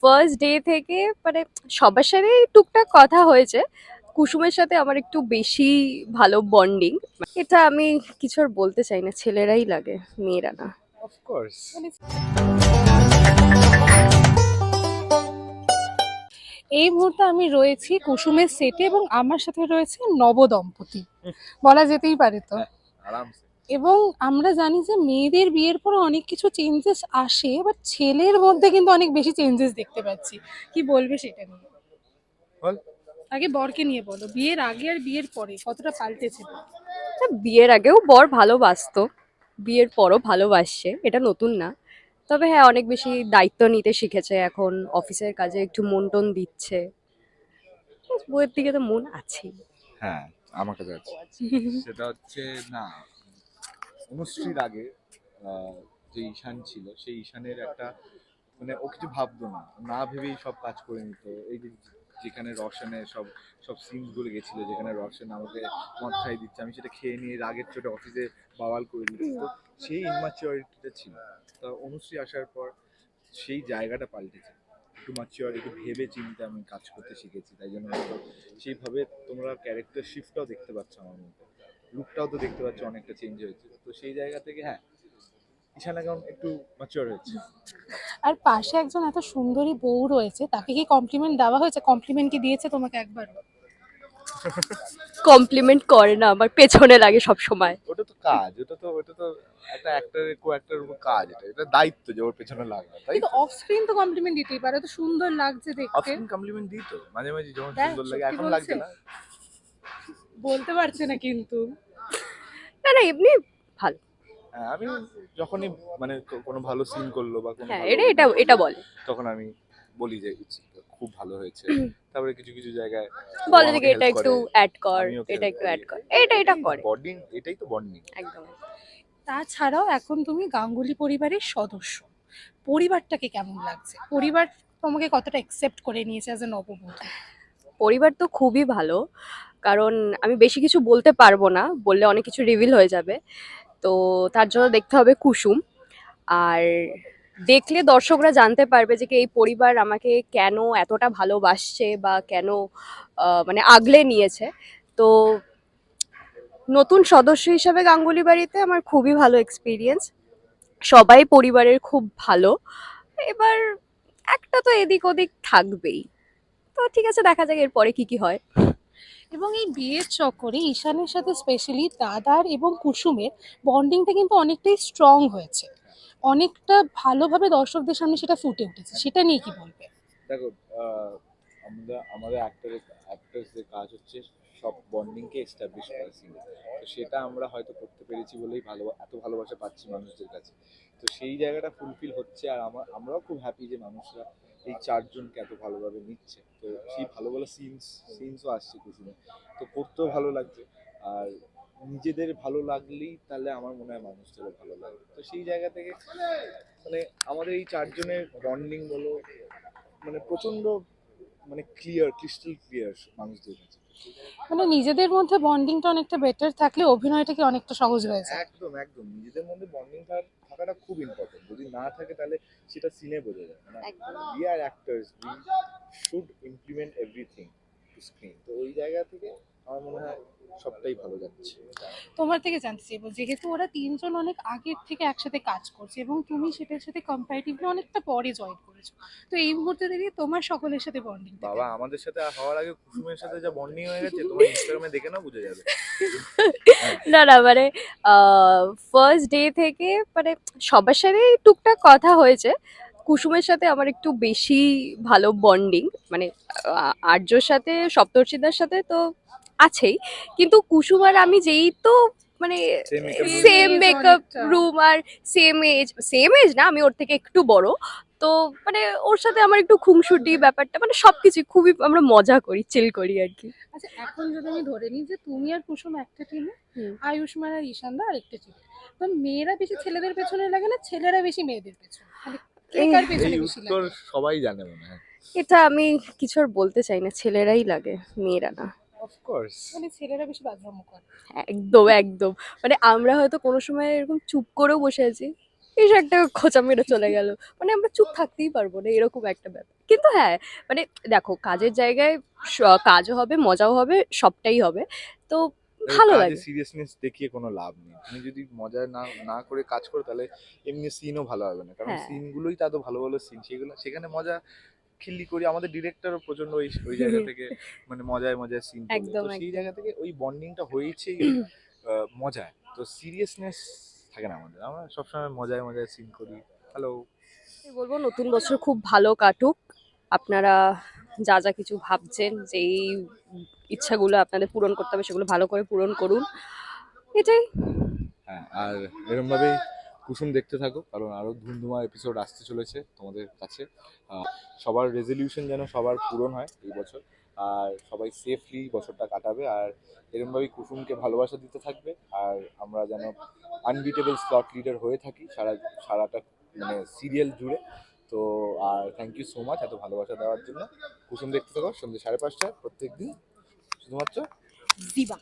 First day থেকে মানে সবার সাথেই টুকটাক কথা হয়েছে। কুসুমের সাথে আমার একটু বেশি ভালো বন্ডিং। এটা আমি কিছু আর বলতে চাই না, ছেলেরাই লাগে, মেয়েরা না। অফকোর্স। এই মুহূর্তে আমি রয়েছি কুসুমের সেটে এবং আমার সাথে রয়েছে নবদম্পতি, বলা যেতেই পারে তো। আরামসে। এবং আমরা জানি যে মেয়েদের বিয়ের পরে অনেক কিছু চেঞ্জেস আসে, বাট ছেলের মধ্যে কিন্তু অনেক বেশি চেঞ্জেস দেখতে পাচ্ছি। কি বলবে সেটা নিয়ে? বল। আগে বরকে নিয়ে বলো, বিয়ের আগে আর বিয়ের পরে কতটা পাল্টেছে? বিয়ের আগেও বর ভালোবাসতো, বিয়ের পরও ভালোবাসছে, এটা নতুন না। তবে হ্যাঁ, অনেক বেশি দায়িত্ব নিতে শিখেছে এখন, অফিসের কাজে একটু মন টন দিচ্ছে। বইয়ের দিকে তো মন আছেই। হ্যাঁ, আমার কাছে আছে। সেটা হচ্ছে না, অনুশ্রীর আগে যে ঈশান ছিল, সেই ঈশানের একটা মানে ও কিছু ভাবতো না, না ভেবেই সব কাজ করে নিত। এই যে যেখানে রসনে সব সব সিনস গুলো গেছিল, যেখানে রসন আমাকে মদ খাই দিচ্ছে, আমি সেটা খেয়ে নিয়ে রাগের চোটে অফিসে বাওয়াল করে দিচ্ছি। তো সেই ইনম্যাচিওরিটিটা ছিল। তা অনুশ্রী আসার পর সেই জায়গাটা পাল্টেছে, একটু ম্যাচিওর, একটু ভেবে চিন্তে আমি কাজ করতে শিখেছি। তাই জন্য হয়তো সেইভাবে তোমরা ক্যারেক্টার শিফটটাও দেখতে পাচ্ছ আমার মধ্যে, লুকটাও তো দেখতে পাচ্ছ অনেকটা চেঞ্জ হয়েছে। তো সেই জায়গা থেকে হ্যাঁ, ঈশান এখন একটু ম্যাচিওর হয়েছে। আর পাশে একজন এত সুন্দরী বউ রয়েছে, তাকে কি কমপ্লিমেন্ট দেওয়া হয়েছে? কমপ্লিমেন্ট কি দিয়েছে তোমাকে একবার? কমপ্লিমেন্ট করে না, আমার পেছনে লাগে সব সময়। ওটা তো কাজ, ওটা তো একটা অ্যাক্টরের কো অ্যাক্টরের উপর কাজ, এটা দায়িত্ব যে ওর পেছনে লাগবে, তাই কিন্তু অফ স্ক্রিন তো কমপ্লিমেন্ট দিতেই পারে, তো সুন্দর লাগছে দেখতে। অপশন কমপ্লিমেন্ট দিই তো মাঝে মাঝে, যখন দেখ, সুন্দর লাগে। সত্যি এখন বলছে? লাগছে না। বলতে পারছে না কিন্তু। না না, এমনি ভালো। হ্যাঁ, আমি যখনই মানে কোনো ভালো সিন করলো বা কোনো হ্যাঁ, ভালো এটা এটা অভিনয় এটা করলো, বলে। তখন আমি বলি যে খুব ভালো হয়েছে। তারপরে কিছু কিছু জায়গায় ও বলে যে আমাকে এটা হেল্প একটু করে, অ্যাড কর, আমি ওকে এটা হেল্প একটু করি। অ্যাড কর, এটা করে। বন্ডিং, এটাই তো বন্ডিং। একদম। তাছাড়াও এখন তুমি গাঙ্গুলি পরিবারের সদস্য, পরিবারটাকে কেমন লাগছে? পরিবার তোমাকে কতটা অ্যাকসেপ্ট করে নিয়েছে অ্যাজ এ নববধূ? পরিবার তো খুবই ভালো, কারণ আমি বেশি কিছু বলতে পারবো না, বললে অনেক কিছু রিভিল হয়ে যাবে। তো তার জন্য দেখতে হবে কুসুম। আর দেখলে দর্শকরা জানতে পারবে যে কি এই পরিবার আমাকে কেন এতটা ভালোবাসছে বা কেন মানে আগলে নিয়েছে। তো নতুন সদস্য হিসাবে গাঙ্গুলি বাড়িতে আমার খুবই ভালো এক্সপিরিয়েন্স। সবাই পরিবারের খুব ভালো। এবার একটা তো এদিক ওদিক থাকবেই। তো ঠিক আছে, দেখা যাক এরপরে কি কি হয়। এবং এই বিয়ের চক্করে ঈশানের সাথে স্পেশালি দাদার এবং কুসুমের বন্ডিংটা কিন্তু অনেকটাই স্ট্রং হয়েছে, অনেকটা ভালোভাবে দর্শকদের সামনে সেটা ফুটে উঠেছে। সেটা নিয়ে কি বলবে? দেখো, আমাদের অ্যাক্টার্সদের কাজ হচ্ছে সব বন্ডিংকে এস্টাবলিশ করা সিনে। তো সেটা আমরা হয়তো করতে পেরেছি বলেই এত ভালোবাসা পাচ্ছি মানুষদের কাছে। তো সেই জায়গাটা ফুলফিল হচ্ছে, আর আমরাও খুব হ্যাপি যে মানুষরা এই চারজনকে এত ভালোভাবে নিচ্ছে। তো সেই ভালো ভালো সিনসও আসছে কুসুমে, তো করতেও ভালো লাগছে। আর নিজেদের ভালো লাগলেই তাহলে আমার মনে হয় মানুষদেরও ভালো লাগবে। তো সেই জায়গা থেকে মানে আমাদের এই চারজনের বন্ডিং বলো, মানে প্রচন্ড, মানে ক্রিস্টাল ক্লিয়ার মানুষদের কাছে। মানে নিজেদের মধ্যে বন্ডিংটা অনেকটা বেটার থাকলে অভিনয়টা কি অনেকটা সহজ হয়ে যায়? একদম একদম, নিজেদের মধ্যে বন্ডিং থাকাটা খুব ইম্পর্টেন্ট। যদি না থাকে তাহলে সেটা সিনে বোঝা যায় না। We are actors, we should implement everything to screen. তো ওই জায়গা থেকে আমার মনে হয় সবটাই ভালো যাচ্ছে। তোমার থেকে জানতে চাইবো, যেহেতু ওরা তিনজন অনেক আগের থেকে একসাথে কাজ করছে এবং তুমি সেটার সাথে কম্পারেটিভলি অনেকটা পরে জয়েন করেছো, তো এই মুহূর্তে দাঁড়িয়ে তোমার সকলের সাথে বন্ডিংটা বাবা, আমাদের সাথে হওয়ার আগে কুসুমের সাথে যা বন্ডিং হয়ে গেছে, তোমার ইনস্টাগ্রামে দেখে না বুঝে যাবে। হ্যাঁ। না না, মানে ফার্স্ট ডে থেকে মানে সবার সাথেই টুকটাক কথা হয়েছে। কুসুমের সাথে আমার একটু বেশি ভালো বন্ডিং, মানে আর্যর সাথে, সপ্তর্ষিদার সাথে তো আছেই, কিন্তু কুসুম আর আমি যেই তো মানে Same makeup room. Same Age makeup অনেকটা। রুম আর সেম এজ না, আমি ওর থেকে একটু বড়। তো মানে ওর সাথে আমার একটু খুনসুটি ব্যাপারটা, মানে সবকিছু খুবই আমরা মজা করি, চিল করি আর কি। আচ্ছা, এখন যদি আমি ধরে নিই যে তুমি আর কুসুম একটা টিমে, হুম। আয়ুষ্মান আর ঈশানদা আরেকটা টিমে, তো মেয়েরা বেশি ছেলেদের পেছনে লাগে না ছেলেরা বেশি মেয়েদের পেছনে, মানে কে কার পেছনে এই বেশি উত্তর লাগে? সবাই জানে মনে হয়। এটা আমি কিছু আর বলতে চাই না, ছেলেরাই লাগে, মেয়েরা না। অফকোর্স। মানে ছেলেরা বেশি বাজরামো করে? একদম একদম। মানে আমরা হয়তো কোনো সময় এরকম চুপ করেও বসে আছি, এসে একটা খোঁচা মেরে চলে গেল, মানে আমরা চুপ থাকতেই পারবো না, এরকম একটা ব্যাপার। কিন্তু হ্যাঁ, মানে দেখো কাজের জায়গায় কাজও হবে, মজাও হবে, সবটাই হবে। তো ভালো কাজে লাগে। সিরিয়াসনেস দেখিয়ে কোনো লাভ নেই। তুমি যদি মজা না না করে কাজ করো তাহলে এমনি সিনও ভালো হবে না, কারণ হ্যাঁ। সিনগুলোই তো এত ভালো ভালো সিন, সেগুলো সেখানে মজা খিল্লি করি। আমাদের ডিরেক্টরও প্রচন্ড ওই ওই জায়গা থেকে মানে মজায় মজায় সিন করবে, একদম তো সেই একদম। জায়গা থেকে ওই বন্ডিংটা হয়েছেই মজায়। তো সিরিয়াসনেস থাকে না আমাদের, আমরা সবসময় মজায় মজায় সিন করি। হ্যালো। আমি বলবো নতুন বছর খুব ভালো কাটুক। আপনারা যা যা কিছু ভাবছেন যে এই ইচ্ছাগুলো আপনাদের পূরণ করতে হবে, সেগুলো ভালো করে পূরণ করুন, এটাই। হ্যাঁ, আর এরম ভাবেই কুসুম দেখতে থাকো, কারণ আরো ধুমধুমা এপিসোড আসতে চলেছে তোমাদের কাছে। সবার রেজলিউশন যেন সবার পূরণ হয় এই বছর, আর সবাই সেফলি বছরটা কাটাবে, আর এরমভাবেই কুসুমকে ভালোবাসা দিতে থাকবে, আর আমরা যেন আনবিটেবল স্লট লিডার হয়ে থাকি সারাটা মানে সিরিয়াল জুড়ে। তো আর থ্যাংক ইউ সো মাচ এত ভালোবাসা দেওয়ার জন্য। কুসুম দেখতে থাকো সন্ধ্যে 5:30টায় প্রত্যেক দিন, শুধুমাত্র দিবা।